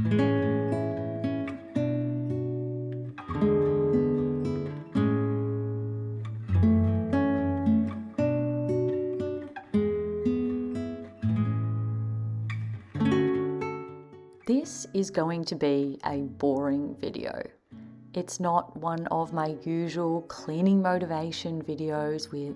This is going to be a boring video. It's not one of my usual cleaning motivation videos with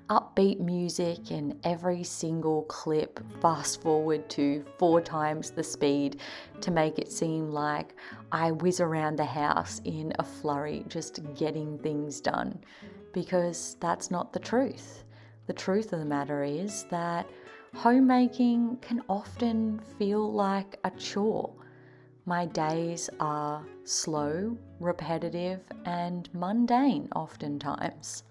upbeat music and every single clip fast forward to 4 times the speed to make it seem like I whiz around the house in a flurry just getting things done, because that's not the truth. The truth of the matter is that homemaking can often feel like a chore. My days are slow, repetitive, and mundane oftentimes.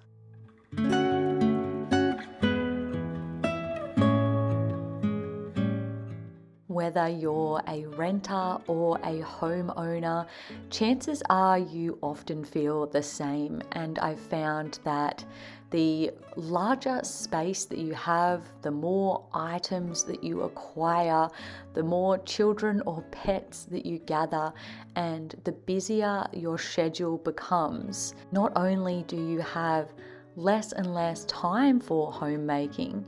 Whether you're a renter or a homeowner, chances are you often feel the same, and I've found that the larger space that you have, the more items that you acquire, the more children or pets that you gather, and the busier your schedule becomes, not only do you have less and less time for homemaking,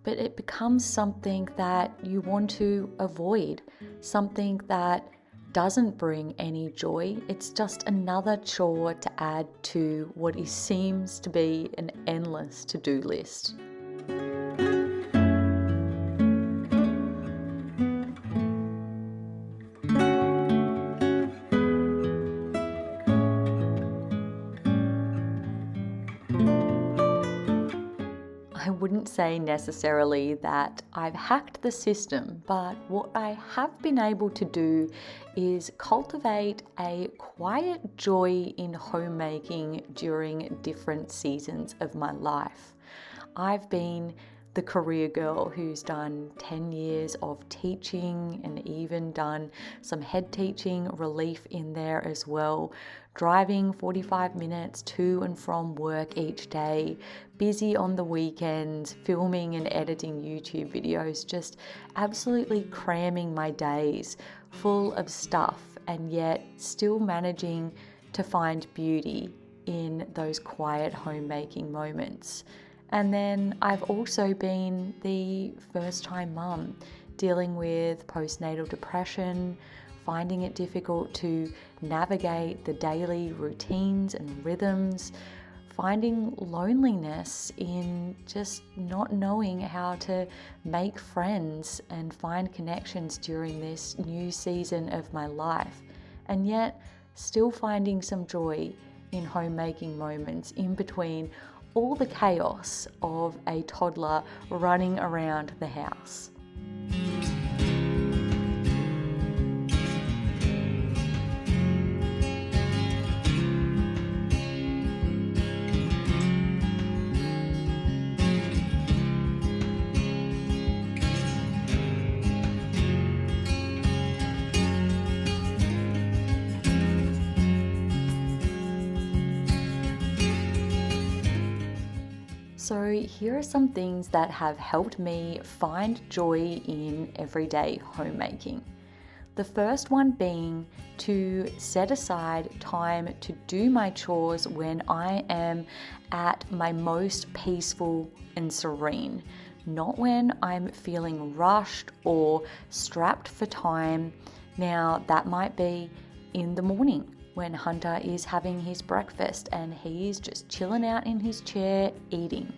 but it becomes something that you want to avoid, something that doesn't bring any joy. It's just another chore to add to what seems to be an endless to-do list. I wouldn't say necessarily that I've hacked the system, but what I have been able to do is cultivate a quiet joy in homemaking during different seasons of my life. I've been the career girl who's done 10 years of teaching and even done some head teaching relief in there as well, driving 45 minutes to and from work each day, busy on the weekends, filming and editing YouTube videos, just absolutely cramming my days full of stuff, and yet still managing to find beauty in those quiet homemaking moments. And then I've also been the first-time mum, dealing with postnatal depression, finding it difficult to navigate the daily routines and rhythms, finding loneliness in just not knowing how to make friends and find connections during this new season of my life, and yet still finding some joy in homemaking moments in between all the chaos of a toddler running around the house. So here are some things that have helped me find joy in everyday homemaking. The first one being to set aside time to do my chores when I am at my most peaceful and serene, not when I'm feeling rushed or strapped for time. Now, that might be in the morning when Hunter is having his breakfast and he's just chilling out in his chair eating.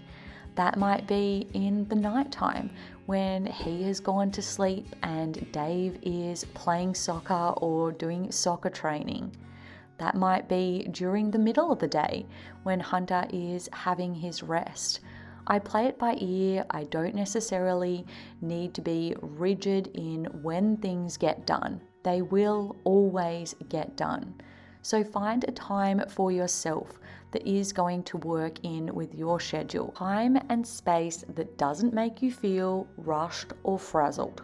That might be in the nighttime when he has gone to sleep and Dave is playing soccer or doing soccer training. That might be during the middle of the day when Hunter is having his rest. I play it by ear. I don't necessarily need to be rigid in when things get done. They will always get done. So find a time for yourself that is going to work in with your schedule. Time and space that doesn't make you feel rushed or frazzled.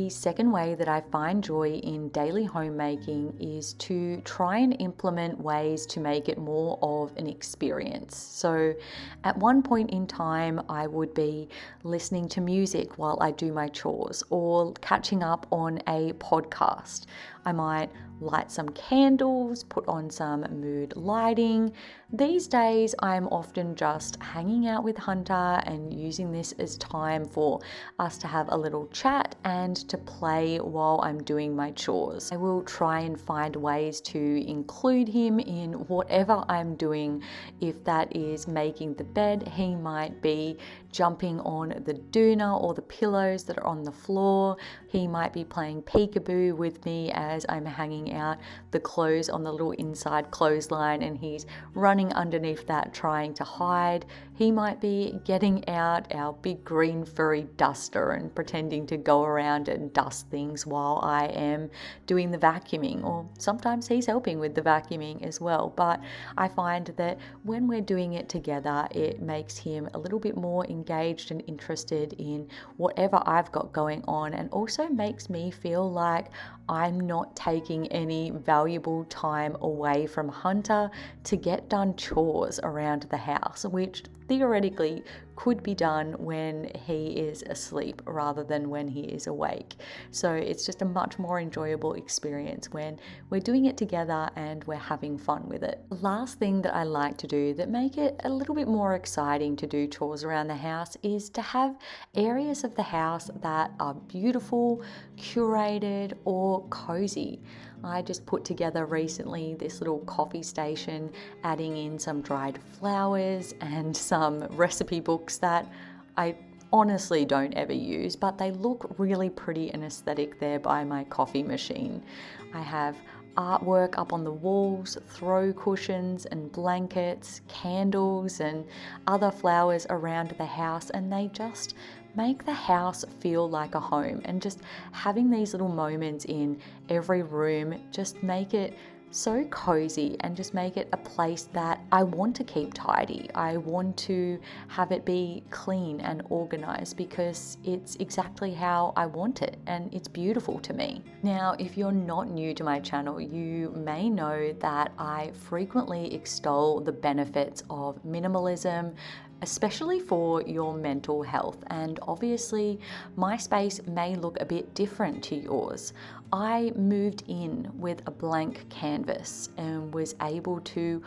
The second way that I find joy in daily homemaking is to try and implement ways to make it more of an experience. So at one point in time, I would be listening to music while I do my chores or catching up on a podcast. I might light some candles, put on some mood lighting. These days, I'm often just hanging out with Hunter and using this as time for us to have a little chat and to play while I'm doing my chores. I will try and find ways to include him in whatever I'm doing. If that is making the bed, he might be jumping on the doona or the pillows that are on the floor. He might be playing peekaboo with me as I'm hanging out the clothes on the little inside clothesline and he's running underneath that trying to hide. He might be getting out our big green furry duster and pretending to go around and dust things while I am doing the vacuuming, or sometimes he's helping with the vacuuming as well. But I find that when we're doing it together, it makes him a little bit more engaged and interested in whatever I've got going on, and also makes me feel like I'm not taking any valuable time away from Hunter to get done chores around the house, which theoretically could be done when he is asleep rather than when he is awake. So it's just a much more enjoyable experience when we're doing it together and we're having fun with it. The last thing that I like to do that make it a little bit more exciting to do chores around the house is to have areas of the house that are beautiful, curated, or cozy. I just put together recently this little coffee station, adding in some dried flowers and some recipe books that I honestly don't ever use, but they look really pretty and aesthetic there by my coffee machine. I have artwork up on the walls, throw cushions and blankets, candles and other flowers around the house, and they just make the house feel like a home. And just having these little moments in every room just make it so cozy and just make it a place that I want to keep tidy. I want to have it be clean and organized because it's exactly how I want it and it's beautiful to me. Now, if you're not new to my channel, you may know that I frequently extol the benefits of minimalism, especially for your mental health. And obviously, my space may look a bit different to yours. I moved in with a blank canvas and was able to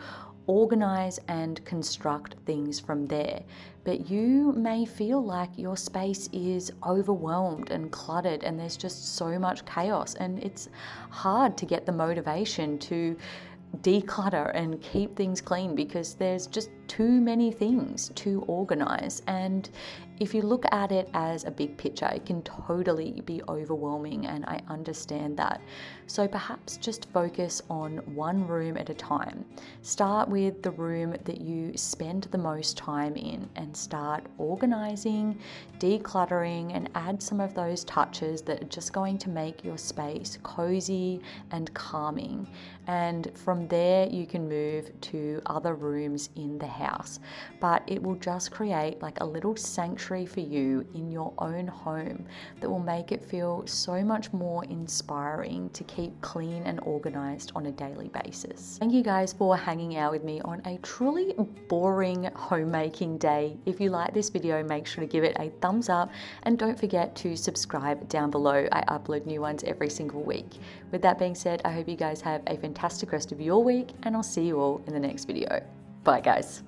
organize and construct things from there. But you may feel like your space is overwhelmed and cluttered and there's just so much chaos, and it's hard to get the motivation to declutter and keep things clean because there's just too many things to organize. And if you look at it as a big picture, it can totally be overwhelming, and I understand that. So perhaps just focus on one room at a time. Start with the room that you spend the most time in and start organizing, decluttering, and add some of those touches that are just going to make your space cozy and calming. And from there, you can move to other rooms in the house, but it will just create like a little sanctuary for you in your own home that will make it feel so much more inspiring to keep clean and organized on a daily basis. Thank you guys for hanging out with me on a truly boring homemaking day. If you like this video, make sure to give it a thumbs up and don't forget to subscribe down below. I upload new ones every single week. With that being said, I hope you guys have a fantastic rest of your week, and I'll see you all in the next video. Bye guys.